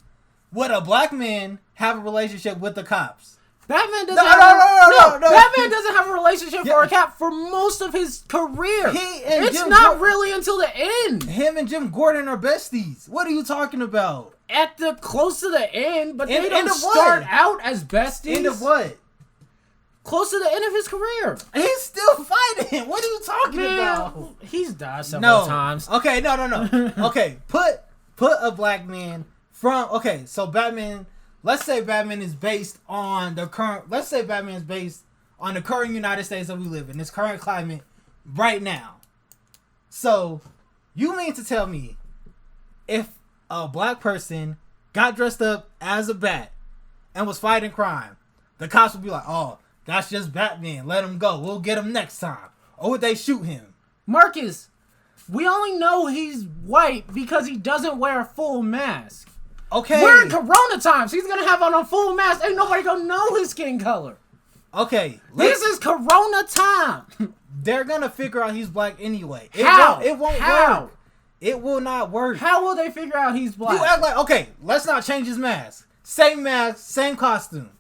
Would a black man have a relationship with the cops? Batman doesn't No. Batman doesn't have a relationship for a cop for most of his career. It's not really until the end. Him and Jim Gordon are besties. What are you talking about? At the close to the end, but they End don't of what? start out as besties. End of what? Close to the end of his career. He's still fighting. What are you talking about? He's died several times. Okay, no. Okay, put a black man from. Okay, so Batman. Let's say Batman is based on the current. Let's say Batman is based on the current United States that we live in, this current climate right now. So, you mean to tell me if a black person got dressed up as a bat and was fighting crime, the cops would be like, "Oh, that's just Batman. Let him go. We'll get him next time." Or would they shoot him? Marcus, we only know he's white because he doesn't wear a full mask. Okay. We're in Corona times. He's gonna have on a full mask. Ain't nobody gonna know his skin color. Okay. This is Corona time. They're gonna figure out he's black anyway. How? It won't How? work. It will not work. How will they figure out he's black? You act like, okay, let's not change his mask. Same mask, same costume.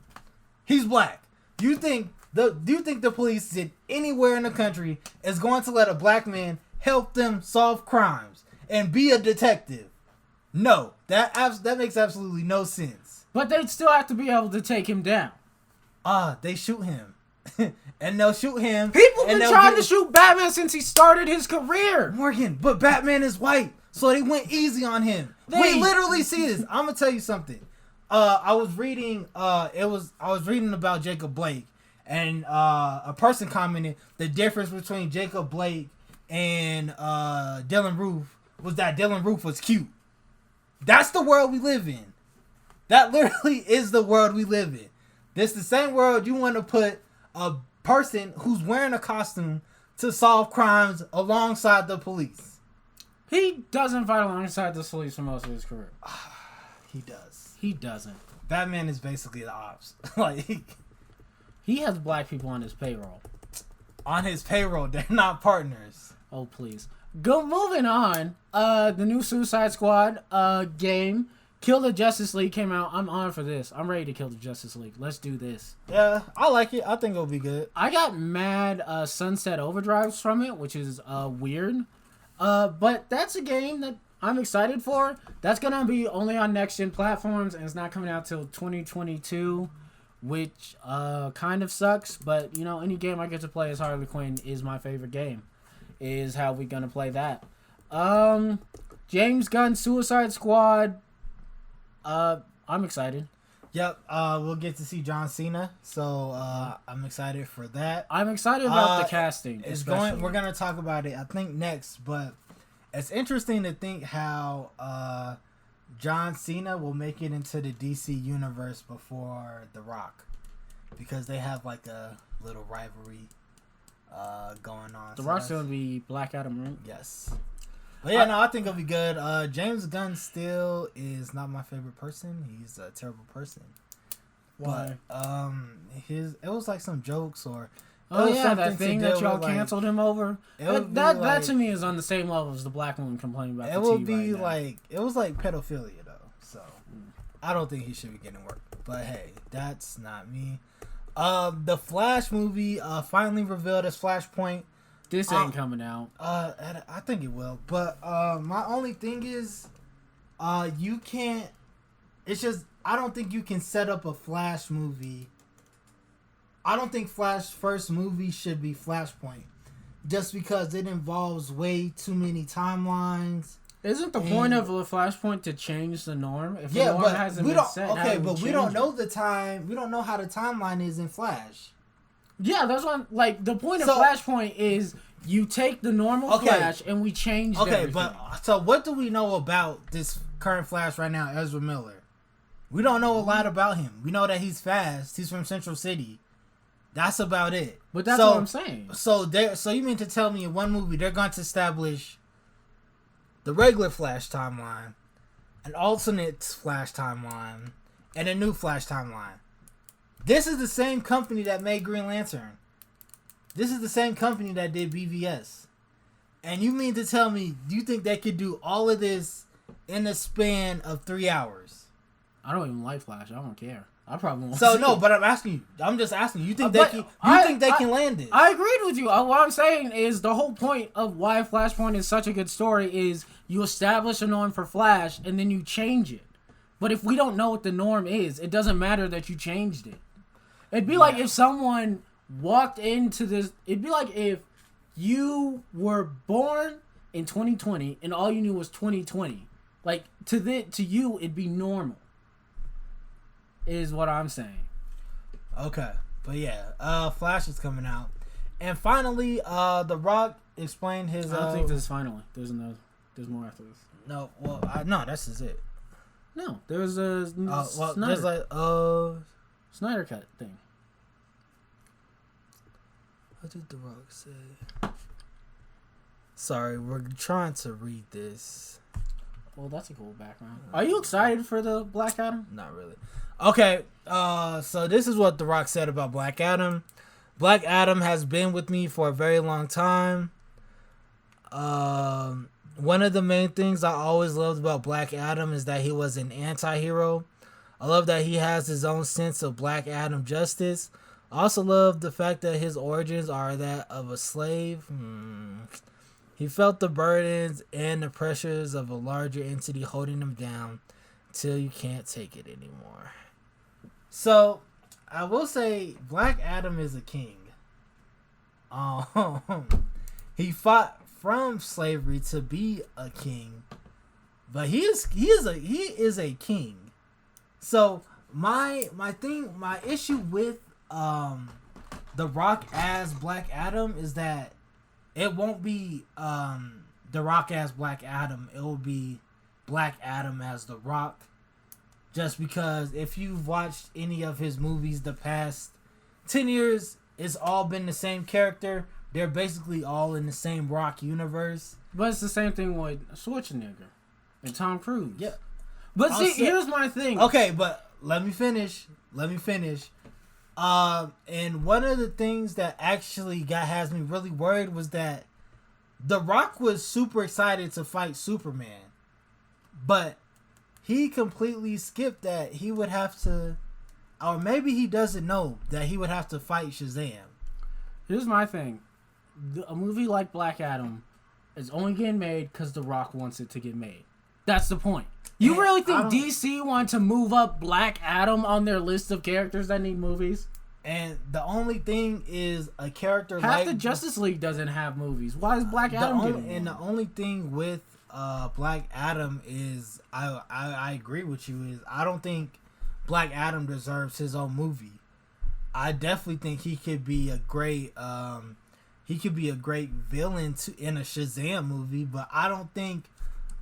He's black. Do you think the police anywhere in the country is going to let a black man help them solve crimes and be a detective? No, that makes absolutely no sense. But they'd still have to be able to take him down. They shoot him. And they'll shoot him. People been trying to shoot Batman since he started his career. Morgan, but Batman is white, so they went easy on him. We literally see this. I'm gonna tell you something. I was reading about Jacob Blake, and a person commented the difference between Jacob Blake and Dylan Roof was that Dylan Roof was cute. That's the world we live in. That literally is the world we live in. This the same world you want to put a person who's wearing a costume to solve crimes alongside the police. He doesn't fight alongside the police for most of his career. He does. He doesn't. Batman is basically the ops. Like, he has black people on his payroll. On his payroll, they're not partners. Oh, please. Moving on. The new Suicide Squad game, Kill the Justice League, came out. I'm on for this. I'm ready to kill the Justice League. Let's do this. Yeah, I like it. I think it'll be good. I got mad Sunset Overdrives from it, which is weird. But that's a game that I'm excited for. That's going to be only on next-gen platforms, and it's not coming out till 2022, which kind of sucks. But, you know, any game I get to play as Harley Quinn is my favorite game, is how we going to play that. James Gunn, Suicide Squad. I'm excited. Yep, we'll get to see John Cena, so I'm excited for that. I'm excited about the casting. We're gonna talk about it, I think, next. But it's interesting to think how John Cena will make it into the DC universe before The Rock, because they have like a little rivalry going on. The Rock's gonna be Black Adam, right? Yes. But yeah, I think it'll be good. James Gunn still is not my favorite person. He's a terrible person. Why? But it was like some jokes or that thing that y'all canceled him over. That to me is on the same level as the black woman complaining about. It would be like it was like pedophilia though. So I don't think he should be getting work. But hey, that's not me. The Flash movie finally revealed as Flashpoint. This ain't coming out. I think it will. But my only thing is, you can't. It's just I don't think you can set up a Flash movie. I don't think Flash first movie should be Flashpoint, just because it involves way too many timelines. Isn't the point of a Flashpoint to change the norm? If the norm hasn't been set, okay, but we don't know the time. We don't know how the timeline is in Flash. Yeah, that's what the point of Flashpoint is you take the normal Flash and we change everything. But so what do we know about this current Flash right now, Ezra Miller? We don't know a lot about him. We know that he's fast. He's from Central City. That's about it. But that's what I'm saying. So you mean to tell me in one movie they're going to establish the regular Flash timeline, an alternate Flash timeline, and a new Flash timeline? This is the same company that made Green Lantern. This is the same company that did BVS. And you mean to tell me you think they could do all of this in the span of 3 hours? I don't even like Flash. I don't care. I probably won't. So see no, it. but I'm asking you. I'm just asking you. You think But they can? I think they can land it? I agreed with you. What I'm saying is the whole point of why Flashpoint is such a good story is you establish a norm for Flash and then you change it. But if we don't know what the norm is, it doesn't matter that you changed it. It'd be like if someone walked into this. It'd be like if you were born in 2020 and all you knew was 2020. Like to you, it'd be normal. Is what I'm saying. Okay, but yeah, Flash is coming out, and finally, The Rock explained his. I don't think this is finally. There's more after this. No, well, no, this is it. No, there's a Well, Snyder. there's like Snyder cut thing. What did The Rock say? Sorry, we're trying to read this. Well, that's a cool background. Are you excited for the Black Adam? Not really. Okay, so this is what The Rock said about Black Adam. Black Adam has been with me for a very long time. One of the main things I always loved about Black Adam is that he was an anti-hero. I love that he has his own sense of Black Adam justice. I also love the fact that his origins are that of a slave. He felt the burdens and the pressures of a larger entity holding him down till you can't take it anymore. So, I will say Black Adam is a king. He fought from slavery to be a king, but he is a king. So my issue with The Rock as Black Adam is that it won't be The Rock as Black Adam. It will be Black Adam as The Rock. Just because if you've watched any of his movies the past 10 years, it's all been the same character. They're basically all in the same Rock universe. But it's the same thing with Schwarzenegger and Tom Cruise. Yeah. But see, here's my thing. Okay, but let me finish. And one of the things that actually has me really worried was that The Rock was super excited to fight Superman. But he completely skipped that he would have to, or maybe he doesn't know that he would have to fight Shazam. Here's my thing. A movie like Black Adam is only getting made because The Rock wants it to get made. That's the point. You really think DC wanted to move up Black Adam on their list of characters that need movies? And the only thing is a character Half the Justice League doesn't have movies. Why is Black Adam getting one? And the only thing with Black Adam is I agree with you, is I don't think Black Adam deserves his own movie. I definitely think he could be a great villain in a Shazam movie, but I don't think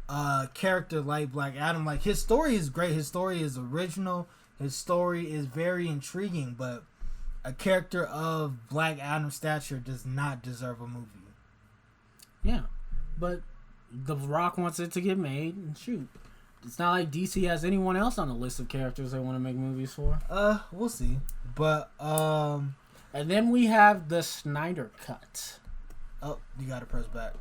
a character like Black Adam, like, his story is great, his story is original, his story is very intriguing, but a character of Black Adam stature does not deserve a movie. Yeah, but The Rock wants it to get made, and shoot. It's not like DC has anyone else on the list of characters they want to make movies for. We'll see. But, and then we have the Snyder Cut. Oh, you gotta press back.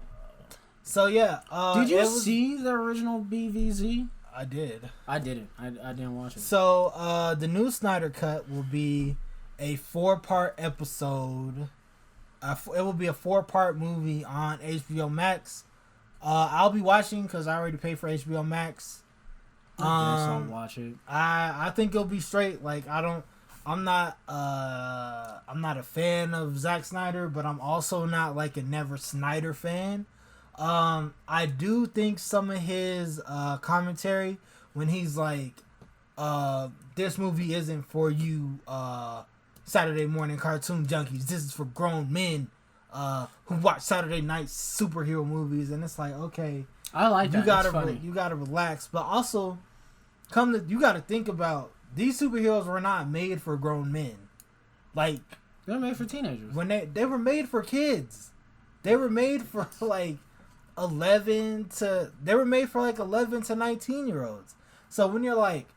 So, yeah. Did you see the original BVZ? I did. I didn't. I didn't watch it. So, the new Snyder Cut will be a 4-part episode. It will be a 4-part movie on HBO Max. I'll be watching because I already paid for HBO Max. I'll watch it. I think it'll be straight. Like, I'm not a fan of Zack Snyder, but I'm also not like a never Snyder fan. I do think some of his commentary when he's like, this movie isn't for you Saturday morning cartoon junkies. This is for grown men who watch Saturday night superhero movies, and it's like, okay, I like that. You gotta relax, but also you gotta think about, these superheroes were not made for grown men. Like, They're made for teenagers. When they were made for kids. They were made for like 11 to 19-year-olds. So when you're like,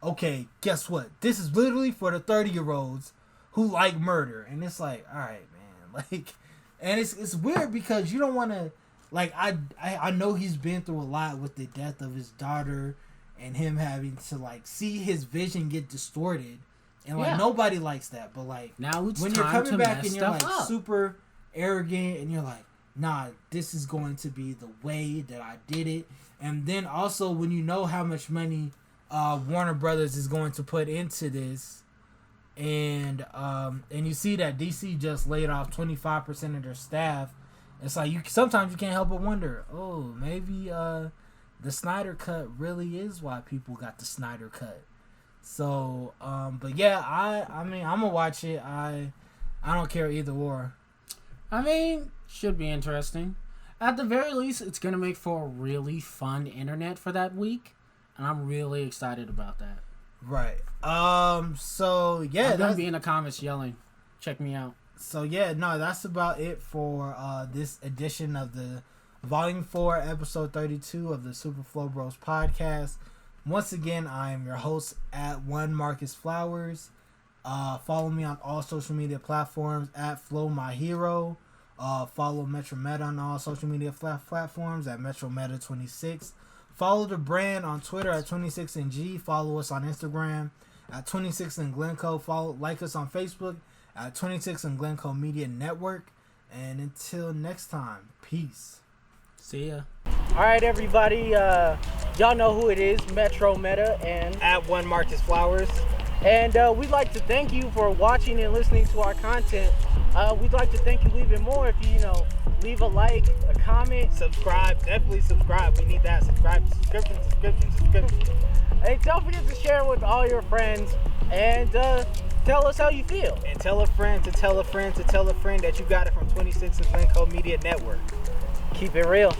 okay, guess what? This is literally for the 30-year-olds who like murder, and it's like, all right, man, like, and it's weird because you don't want to, like, I know he's been through a lot with the death of his daughter, and him having to like see his vision get distorted, and like nobody likes that, but like now it's when time you're coming to back mess and you're like stuff up. super arrogant, and you're like, nah, this is going to be the way that I did it, and then also when you know how much money Warner Brothers is going to put into this, and you see that DC just laid off 25% of their staff, it's like sometimes you can't help but wonder, oh, maybe the Snyder cut really is why people got the Snyder cut. So but yeah, I mean I'm gonna watch it. I don't care either or. I mean, should be interesting. At the very least, it's gonna make for a really fun internet for that week. And I'm really excited about that. Right. So yeah, I'm gonna be in the comments yelling, "Check me out." So yeah, no, that's about it for this edition of the Volume 4, Episode 32 of the Super Flow Bros podcast. Once again, I am your host at One Marcus Flowers. Follow me on all social media platforms at Flow My Hero. Follow Metro Meta on all social media platforms at Metro Meta 26. Follow the brand on Twitter at 26NG. Follow us on Instagram at 26 and Glencoe. Like us on Facebook at 26 and Glencoe Media Network. And until next time, peace. See ya. All right, everybody. Y'all know who it is, Metro Meta and At One Marcus Flowers. And we'd like to thank you for watching and listening to our content. We'd like to thank you even more if you leave a like, a comment. Subscribe. Definitely subscribe. We need that. Subscribe. Subscription. Hey, don't forget to share with all your friends and tell us how you feel. And tell a friend to tell a friend to tell a friend that you got it from 26 and Glencoe Media Network. Keep it real.